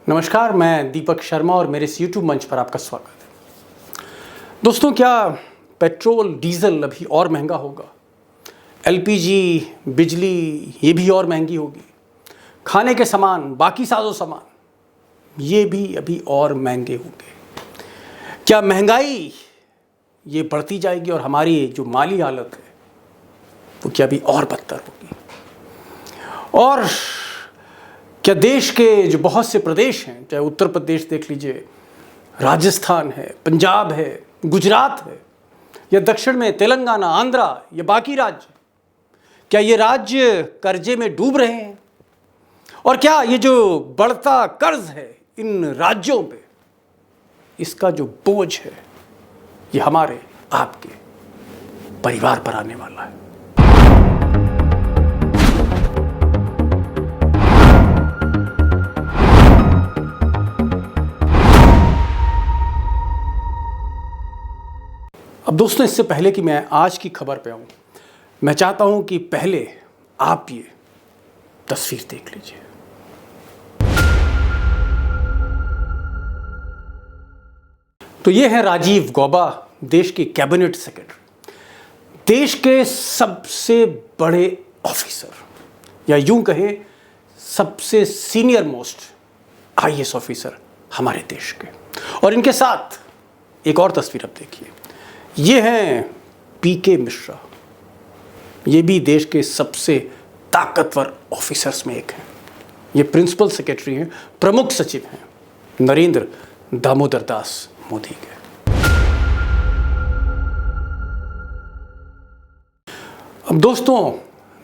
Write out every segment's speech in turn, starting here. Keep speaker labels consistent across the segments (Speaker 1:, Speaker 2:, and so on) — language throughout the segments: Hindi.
Speaker 1: नमस्कार, मैं दीपक शर्मा और मेरे इस यूट्यूब मंच पर आपका स्वागत है। दोस्तों, क्या पेट्रोल डीजल अभी और महंगा होगा? एलपीजी, बिजली ये भी और महंगी होगी। खाने के सामान, बाकी साजो सामान ये भी अभी और महंगे होंगे। क्या महंगाई ये बढ़ती जाएगी और हमारी जो माली हालत है वो क्या अभी और बदतर होगी? और क्या देश के जो बहुत से प्रदेश हैं, चाहे उत्तर प्रदेश देख लीजिए, राजस्थान है, पंजाब है, गुजरात है, या दक्षिण में तेलंगाना, आंध्रा या बाकी राज्य, क्या ये राज्य कर्जे में डूब रहे हैं? और क्या ये जो बढ़ता कर्ज है इन राज्यों पे, इसका जो बोझ है ये हमारे आपके परिवार पर आने वाला है? अब दोस्तों, इससे पहले कि मैं आज की खबर पे आऊं, मैं चाहता हूं कि पहले आप ये तस्वीर देख लीजिए। तो ये है राजीव गौबा, देश के कैबिनेट सेक्रेटरी, देश के सबसे बड़े ऑफिसर, या यूं कहे सबसे सीनियर मोस्ट आईएएस ऑफिसर हमारे देश के। और इनके साथ एक और तस्वीर अब देखिए। ये हैं पीके मिश्रा, ये भी देश के सबसे ताकतवर ऑफिसर्स में एक हैं। ये प्रिंसिपल सेक्रेटरी हैं, प्रमुख सचिव हैं नरेंद्र दामोदर दास मोदी के। अब दोस्तों,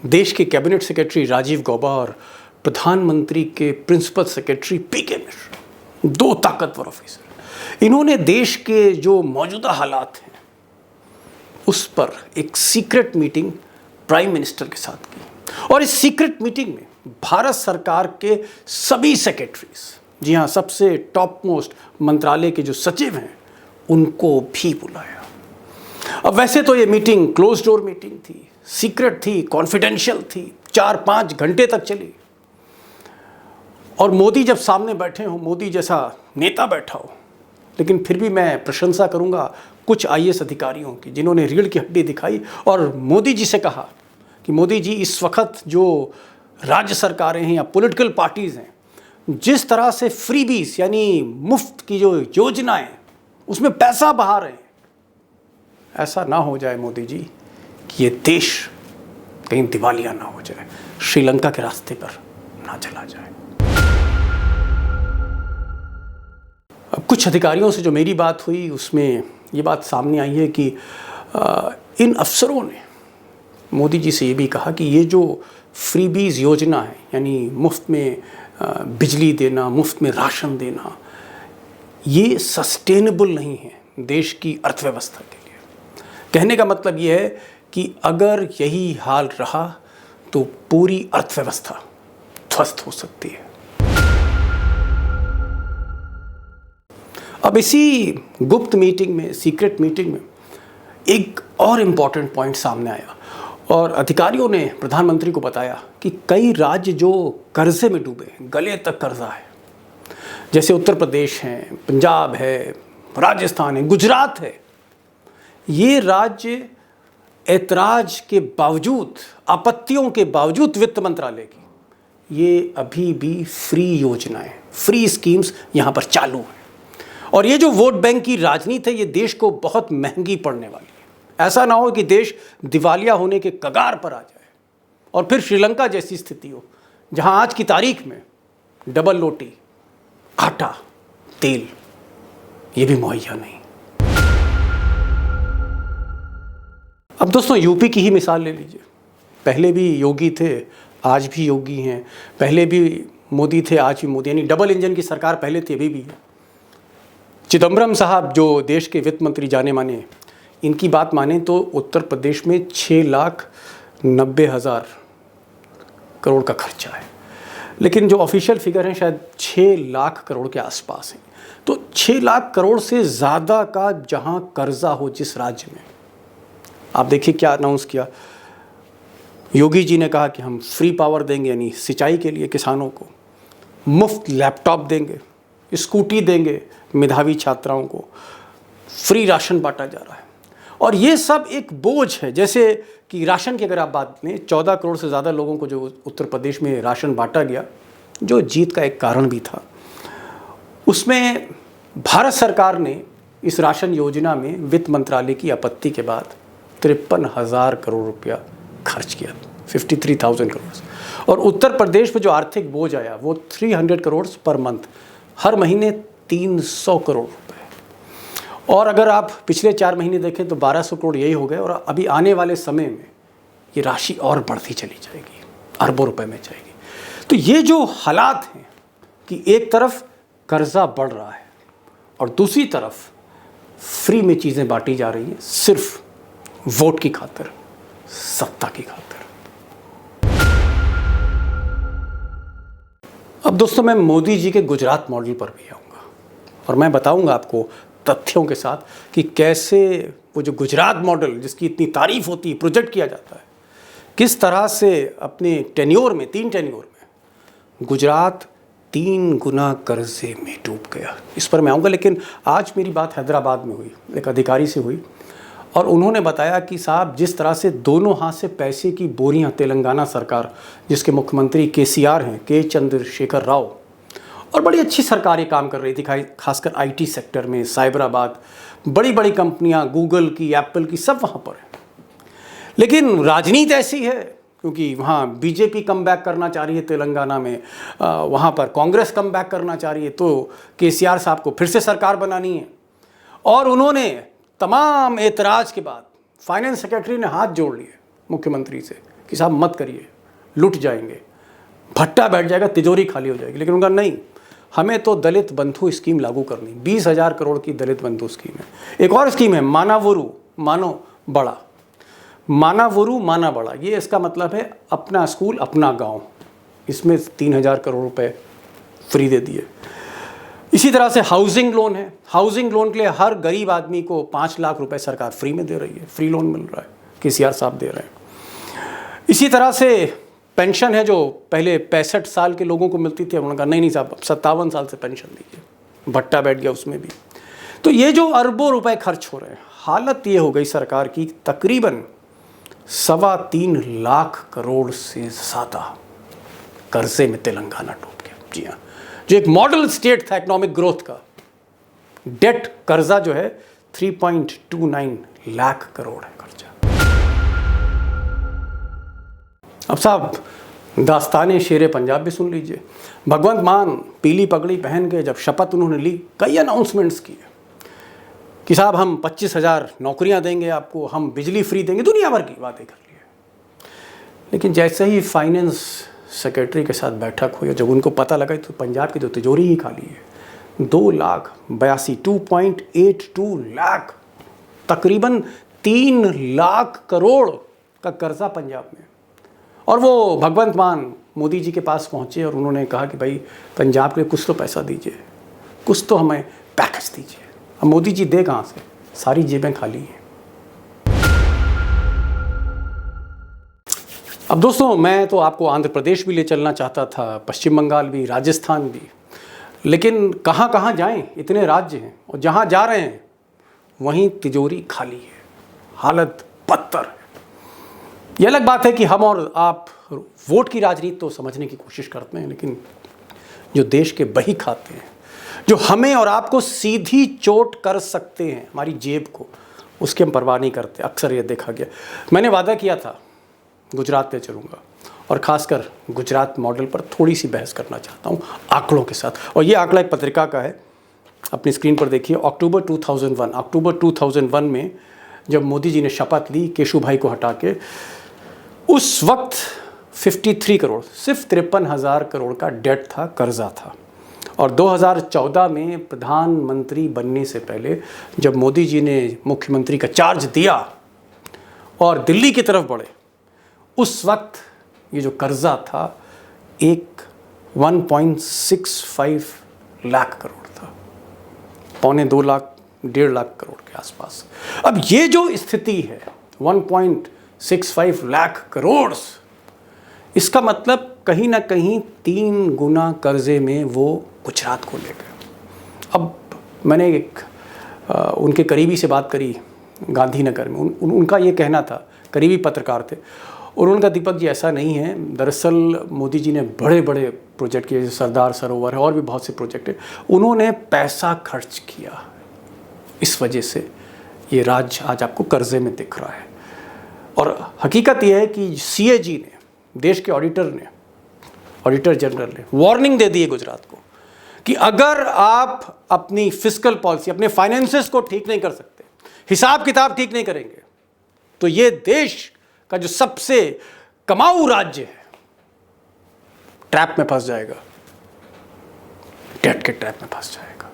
Speaker 1: देश के कैबिनेट सेक्रेटरी राजीव गौबा और प्रधानमंत्री के प्रिंसिपल सेक्रेटरी पीके मिश्रा, दो ताकतवर ऑफिसर, इन्होंने देश के जो मौजूदा हालात हैं उस पर एक सीक्रेट मीटिंग प्राइम मिनिस्टर के साथ की। और इस सीक्रेट मीटिंग में भारत सरकार के सभी सेक्रेटरीज, जी हाँ, सबसे टॉप मोस्ट मंत्रालय के जो सचिव हैं उनको भी बुलाया। अब वैसे तो ये मीटिंग क्लोज डोर मीटिंग थी, सीक्रेट थी, कॉन्फिडेंशियल थी, 4-5 घंटे तक चली। और मोदी जब सामने बैठे हो, मोदी जैसा नेता बैठा हो, लेकिन फिर भी मैं प्रशंसा करूंगा कुछ आईएएस अधिकारियों की, जिन्होंने रीढ़ की हड्डी दिखाई और मोदी जी से कहा कि मोदी जी, इस वक्त जो राज्य सरकारें हैं या पॉलिटिकल पार्टीज़ हैं, जिस तरह से फ्रीबीज यानी मुफ्त की जो योजनाएं उसमें पैसा बहा रहे हैं, ऐसा ना हो जाए मोदी जी कि ये देश कहीं दिवालिया ना हो जाए, श्रीलंका के रास्ते पर ना चला जाए। अब कुछ अधिकारियों से जो मेरी बात हुई उसमें ये बात सामने आई है कि इन अफसरों ने मोदी जी से ये भी कहा कि ये जो फ्रीबीज योजना है, यानी मुफ्त में बिजली देना, मुफ्त में राशन देना, ये सस्टेनेबल नहीं है देश की अर्थव्यवस्था के लिए। कहने का मतलब ये है कि अगर यही हाल रहा तो पूरी अर्थव्यवस्था ध्वस्त हो सकती है। अब इसी गुप्त मीटिंग में, सीक्रेट मीटिंग में, एक और इम्पॉर्टेंट पॉइंट सामने आया और अधिकारियों ने प्रधानमंत्री को बताया कि कई राज्य जो कर्जे में डूबे हैं, गले तक कर्जा है, जैसे उत्तर प्रदेश हैं, पंजाब है, राजस्थान है, गुजरात है, ये राज्य ऐतराज के बावजूद, आपत्तियों के बावजूद वित्त मंत्रालय की, ये अभी भी फ्री योजनाएं, फ्री स्कीम्स यहाँ पर चालू हैं। और ये जो वोट बैंक की राजनीति है, ये देश को बहुत महंगी पड़ने वाली है। ऐसा ना हो कि देश दिवालिया होने के कगार पर आ जाए और फिर श्रीलंका जैसी स्थिति हो, जहां आज की तारीख में डबल रोटी, आटा, तेल ये भी मुहैया नहीं। अब दोस्तों, यूपी की ही मिसाल ले लीजिए। पहले भी योगी थे, आज भी योगी हैं, पहले भी मोदी थे, आज भी मोदी, यानी डबल इंजन की सरकार पहले थी, अभी भी है। चिदम्बरम साहब जो देश के वित्त मंत्री जाने माने, इनकी बात माने तो उत्तर प्रदेश में 6,90,000 करोड़ का खर्चा है, लेकिन जो ऑफिशियल फिगर है शायद 6 लाख करोड़ के आसपास है। तो 6 लाख करोड़ से ज़्यादा का जहां कर्जा हो जिस राज्य में, आप देखिए क्या अनाउंस किया योगी जी ने। कहा कि हम फ्री पावर देंगे, यानी सिंचाई के लिए किसानों को मुफ्त लैपटॉप देंगे, स्कूटी देंगे मेधावी छात्राओं को, फ्री राशन बांटा जा रहा है। और ये सब एक बोझ है। जैसे कि राशन की अगर आप बात लें, 14 करोड़ से ज़्यादा लोगों को जो उत्तर प्रदेश में राशन बांटा गया, जो जीत का एक कारण भी था, उसमें भारत सरकार ने इस राशन योजना में वित्त मंत्रालय की आपत्ति के बाद 53,000 करोड़ रुपया खर्च किया, 53,000 करोड़। और उत्तर प्रदेश में जो आर्थिक बोझ आया वो 300 करोड़ पर मंथ, हर महीने 300 करोड़ रुपए। और अगर आप पिछले 4 महीने देखें तो 1200 करोड़ यही हो गए। और अभी आने वाले समय में ये राशि और बढ़ती चली जाएगी, अरबों रुपए में जाएगी। तो ये जो हालात हैं कि एक तरफ कर्जा बढ़ रहा है और दूसरी तरफ फ्री में चीज़ें बांटी जा रही हैं, सिर्फ वोट की खातिर, सत्ता की खातिर। अब दोस्तों, मैं मोदी जी के गुजरात मॉडल पर भी आऊँगा और मैं बताऊँगा आपको तथ्यों के साथ कि कैसे वो जो गुजरात मॉडल जिसकी इतनी तारीफ होती है, प्रोजेक्ट किया जाता है, किस तरह से अपने टेन्योर में, 3 टेन्योर में गुजरात 3 गुना कर्जे में डूब गया। इस पर मैं आऊँगा। लेकिन आज मेरी बात हैदराबाद में हुई, एक अधिकारी से हुई और उन्होंने बताया कि साहब, जिस तरह से दोनों हाथ से पैसे की बोरियां तेलंगाना सरकार, जिसके मुख्यमंत्री केसीआर हैं, के चंद्रशेखर राव, और बड़ी अच्छी सरकार ये काम कर रही थी, खासकर आईटी सेक्टर में, साइबराबाद, बड़ी बड़ी कंपनियां, गूगल की, एप्पल की, सब वहाँ पर है। लेकिन राजनीति ऐसी है, क्योंकि वहाँ बीजेपी कम बैक करना चाह रही है तेलंगाना में, वहाँ पर कांग्रेस कम बैक करना चाह रही है, तो केसीआर साहब को फिर से सरकार बनानी है। और उन्होंने तमाम एतराज़ के बाद फाइनेंस सेक्रेटरी ने हाथ जोड़ लिए मुख्यमंत्री से कि साहब मत करिए, लुट जाएंगे, भट्टा बैठ जाएगा, तिजोरी खाली हो जाएगी। लेकिन उनका नहीं, हमें तो दलित बंधु स्कीम लागू करनी, 20,000 करोड़ की दलित बंधु स्कीम है। एक और स्कीम है मानावुरु मानो बड़ा, मानावुरु माना बड़ा, ये इसका मतलब है अपना स्कूल अपना गांव। इसमें 3,000 करोड़ रुपए फ्री दे दिए। इसी तरह से हाउसिंग लोन है, हाउसिंग लोन के लिए हर गरीब आदमी को 5 लाख रुपए सरकार फ्री में दे रही है, फ्री लोन मिल रहा है, केसीआर साहब दे रहे हैं। इसी तरह से पेंशन है, जो पहले 65 साल के लोगों को मिलती थी, उन्होंने कहा नहीं साहब, 57 साल से पेंशन दीजिए, भट्टा बैठ गया उसमें भी। तो ये जो अरबों रुपए खर्च हो रहे हैं, हालत ये हो गई सरकार की, तकरीबन 3.25 लाख करोड़ से ज़्यादा कर्जे में तेलंगाना डूब गया। जी हाँ, जो एक मॉडल स्टेट था इकोनॉमिक ग्रोथ का, डेट कर्जा जो है 3.29 लाख करोड़ है कर्जा। अब साहब, दास्ताने शेरे पंजाब भी सुन लीजिए। भगवंत मान पीली पगड़ी पहन के जब शपथ उन्होंने ली, कई अनाउंसमेंट्स किए कि साहब हम 25,000 नौकरियां देंगे आपको, हम बिजली फ्री देंगे, दुनिया भर की बातें कर ली। लेकिन जैसे ही फाइनेंस सेक्रेटरी के साथ बैठक हुई, जब उनको पता लगा तो पंजाब की तो तिजोरी ही खाली है, 2,82,000, 2.82 लाख, तकरीबन 3 लाख करोड़ का कर्जा पंजाब में। और वो भगवंत मान मोदी जी के पास पहुँचे और उन्होंने कहा कि भाई पंजाब के लिए कुछ तो पैसा दीजिए, कुछ तो हमें पैकेज दीजिए। अब मोदी जी दे कहाँ से, सारी जेबें खाली हैं। अब दोस्तों, मैं तो आपको आंध्र प्रदेश भी ले चलना चाहता था, पश्चिम बंगाल भी, राजस्थान भी, लेकिन कहाँ कहाँ जाएं, इतने राज्य हैं और जहाँ जा रहे हैं वहीं तिजोरी खाली है, हालत बदतर है। यह अलग बात है कि हम और आप वोट की राजनीति तो समझने की कोशिश करते हैं, लेकिन जो देश के बही खाते हैं, जो हमें और आपको सीधी चोट कर सकते हैं, हमारी जेब को, उसकी हम परवाह नहीं करते। अक्सर ये देखा गया। मैंने वादा किया था गुजरात ले चलूँगा और ख़ासकर गुजरात मॉडल पर थोड़ी सी बहस करना चाहता हूँ आंकड़ों के साथ। और ये आंकड़ा एक पत्रिका का है, अपनी स्क्रीन पर देखिए। अक्टूबर 2001 में जब मोदी जी ने शपथ ली केशुभाई को हटा के, उस वक्त 53 करोड़, सिर्फ 53,000 करोड़ का डेट था, कर्जा था। और 2014 में प्रधानमंत्री बनने से पहले जब मोदी जी ने मुख्यमंत्री का चार्ज दिया और दिल्ली की तरफ बढ़े, उस वक्त ये जो कर्जा था एक 1.65 लाख करोड़ था, 1.25 लाख, 1.5 लाख करोड़ के आसपास। अब ये जो स्थिति है 1.65 लाख करोड़, इसका मतलब कहीं ना कहीं 3 गुना कर्जे में वो गुजरात को ले गए। अब मैंने उनके करीबी से बात करी गांधीनगर में, उनका ये कहना था, करीबी पत्रकार थे, और उनका दीपक जी ऐसा नहीं है, दरअसल मोदी जी ने बड़े बड़े प्रोजेक्ट किए, जैसे सरदार सरोवर है और भी बहुत से प्रोजेक्ट है, उन्होंने पैसा खर्च किया, इस वजह से ये राज्य आज आपको कर्जे में दिख रहा है। और हकीकत यह है कि CAG ने, देश के ऑडिटर जनरल ने वार्निंग दे दी है गुजरात को कि अगर आप अपनी फिस्कल पॉलिसी, अपने फाइनेंसेस को ठीक नहीं कर सकते, हिसाब किताब ठीक नहीं करेंगे, तो ये देश का जो सबसे कमाऊ राज्य है ट्रैप में फंस जाएगा, डेट के ट्रैप में फंस जाएगा।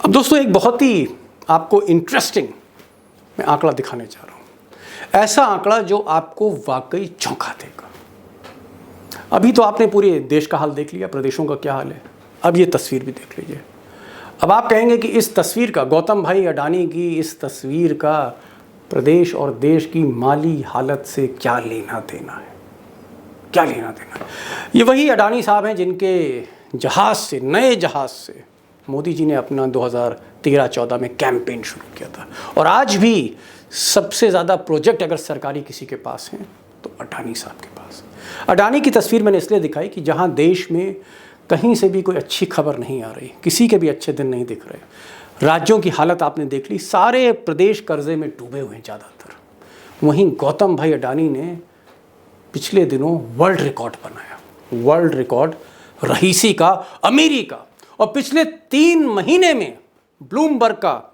Speaker 1: अब दोस्तों एक बहुत ही आपको इंटरेस्टिंग मैं आंकड़ा दिखाने जा रहा हूं, ऐसा आंकड़ा जो आपको वाकई चौंका देगा। अभी तो आपने पूरे देश का हाल देख लिया, प्रदेशों का क्या हाल है, अब ये तस्वीर भी देख लीजिए। अब आप कहेंगे कि इस तस्वीर का, गौतम भाई अडानी की इस तस्वीर का प्रदेश और देश की माली हालत से क्या लेना देना है, क्या लेना देना है। ये वही अडानी साहब हैं जिनके जहाज़ से, नए जहाज़ से मोदी जी ने अपना 2013-14 में कैंपेन शुरू किया था। और आज भी सबसे ज़्यादा प्रोजेक्ट अगर सरकारी किसी के पास हैं तो अडानी साहब के पास। अडानी की तस्वीर मैंने इसलिए दिखाई कि जहाँ देश में कहीं से भी कोई अच्छी खबर नहीं आ रही, किसी के भी अच्छे दिन नहीं दिख रहे, राज्यों की हालत आपने देख ली, सारे प्रदेश कर्जे में डूबे हुए हैं ज़्यादातर। वहीं गौतम भाई अडानी ने पिछले दिनों वर्ल्ड रिकॉर्ड बनाया, वर्ल्ड रिकॉर्ड रईसी का, अमीरी का। और पिछले 3 महीने में ब्लूमबर्ग का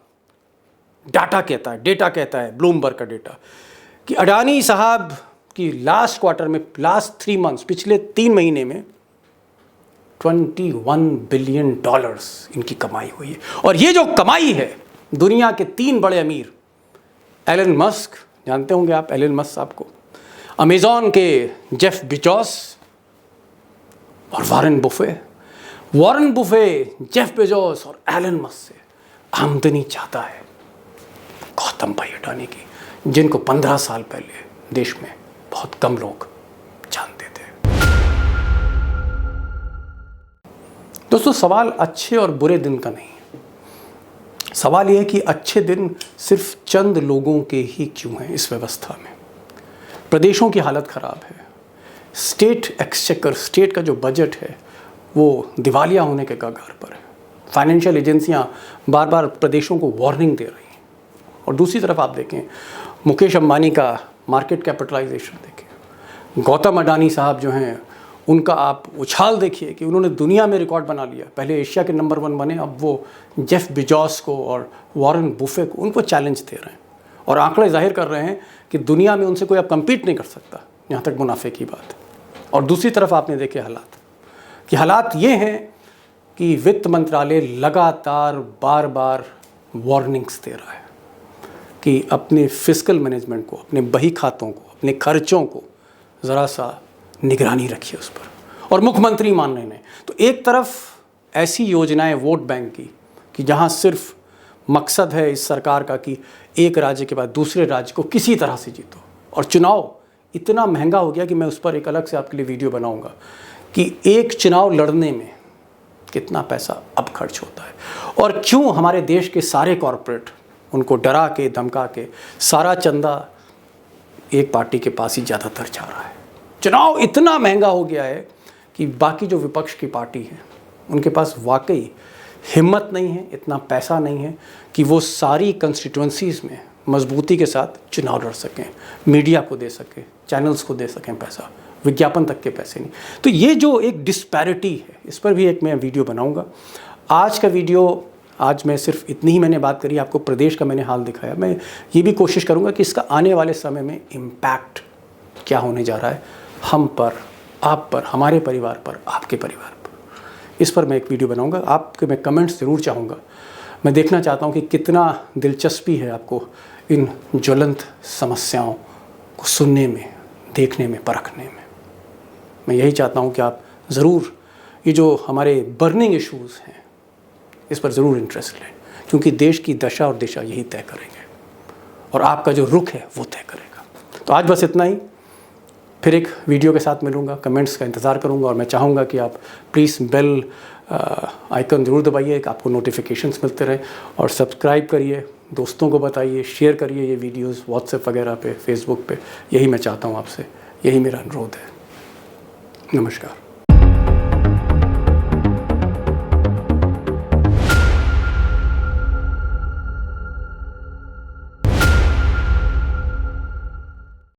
Speaker 1: डेटा कहता है ब्लूमबर्ग का डेटा कि अडानी साहब की लास्ट क्वार्टर में, लास्ट 3 मंथ्स, पिछले 3 महीने में $21 बिलियन इनकी कमाई हुई है। और ये जो कमाई है, दुनिया के 3 बड़े अमीर, एलन मस्क, जानते होंगे आप एलन मस्क साहब को, अमेजॉन के जेफ बेजोस और वारेन बुफे, जेफ बेजोस और एलन मस्क से आमदनी चाहता है गौतम भाई अडानी की, जिनको 15 साल पहले देश में बहुत कम लोग जानते थे। दोस्तों सवाल अच्छे और बुरे दिन का नहीं है, सवाल यह है कि अच्छे दिन सिर्फ चंद लोगों के ही क्यों हैं इस व्यवस्था में। प्रदेशों की हालत ख़राब है, स्टेट एक्सचेकर, स्टेट का जो बजट है वो दिवालिया होने के कगार पर है, फाइनेंशियल एजेंसियां बार बार प्रदेशों को वार्निंग दे रही हैं। और दूसरी तरफ आप देखें मुकेश अंबानी का मार्केट कैपिटलाइजेशन देखें, गौतम अडानी साहब जो हैं उनका आप उछाल देखिए कि उन्होंने दुनिया में रिकॉर्ड बना लिया, पहले एशिया के नंबर 1 बने, अब वो जेफ बेजोस को और वॉरेन बुफे को, उनको चैलेंज दे रहे हैं और आंकड़े जाहिर कर रहे हैं कि दुनिया में उनसे कोई अब कम्पीट नहीं कर सकता, यहाँ तक मुनाफे की बात। और दूसरी तरफ आपने देखे हालात ये हैं कि वित्त मंत्रालय लगातार बार बार वार्निंग्स दे रहा है कि अपने फिस्कल मैनेजमेंट को, अपने बही खातों को, अपने खर्चों को ज़रा सा निगरानी रखिए उस पर। और मुख्यमंत्री मान रहे हैं। तो एक तरफ ऐसी योजनाएं वोट बैंक की कि जहां सिर्फ मकसद है इस सरकार का कि एक राज्य के बाद दूसरे राज्य को किसी तरह से जीतो, और चुनाव इतना महंगा हो गया कि मैं उस पर एक अलग से आपके लिए वीडियो बनाऊंगा कि एक चुनाव लड़ने में कितना पैसा अब खर्च होता है और क्यों हमारे देश के सारे कॉरपोरेट उनको डरा के धमका के सारा चंदा एक पार्टी के पास ही ज़्यादातर जा रहा है। चुनाव इतना महंगा हो गया है कि बाकी जो विपक्ष की पार्टी है उनके पास वाकई हिम्मत नहीं है, इतना पैसा नहीं है कि वो सारी कंस्टिट्यूंसीज़ में मजबूती के साथ चुनाव लड़ सकें, मीडिया को दे सकें, चैनल्स को दे सकें पैसा, विज्ञापन तक के पैसे नहीं। तो ये जो एक डिस्पैरिटी है, इस पर भी एक मैं वीडियो बनाऊंगा। आज का वीडियो, आज मैं सिर्फ इतनी ही मैंने बात करी, आपको प्रदेश का मैंने हाल दिखाया। मैं ये भी कोशिश करूंगा कि इसका आने वाले समय में इम्पैक्ट क्या होने जा रहा है हम पर, आप पर, हमारे परिवार पर, आपके परिवार पर। इस पर मैं एक वीडियो बनाऊंगा। आपके मैं कमेंट्स ज़रूर चाहूँगा। मैं देखना चाहता हूँ कि कितना दिलचस्पी है आपको इन ज्वलंत समस्याओं को सुनने में, देखने में, परखने में। मैं यही चाहता हूँ कि आप ज़रूर ये जो हमारे बर्निंग इश्यूज़ हैं इस पर ज़रूर इंटरेस्ट लें, क्योंकि देश की दशा और दिशा यही तय करेंगे और आपका जो रुख है वो तय करेगा। तो आज बस इतना ही। फिर एक वीडियो के साथ मिलूँगा, कमेंट्स का इंतज़ार करूँगा और मैं चाहूँगा कि आप प्लीज़ बेल आइकन ज़रूर दबाइए, आपको नोटिफिकेशंस मिलते रहे और सब्सक्राइब करिए, दोस्तों को बताइए, शेयर करिए ये वीडियोस व्हाट्सएप वगैरह पे, फेसबुक पे। यही मैं चाहता हूँ आपसे, यही मेरा अनुरोध है। नमस्कार।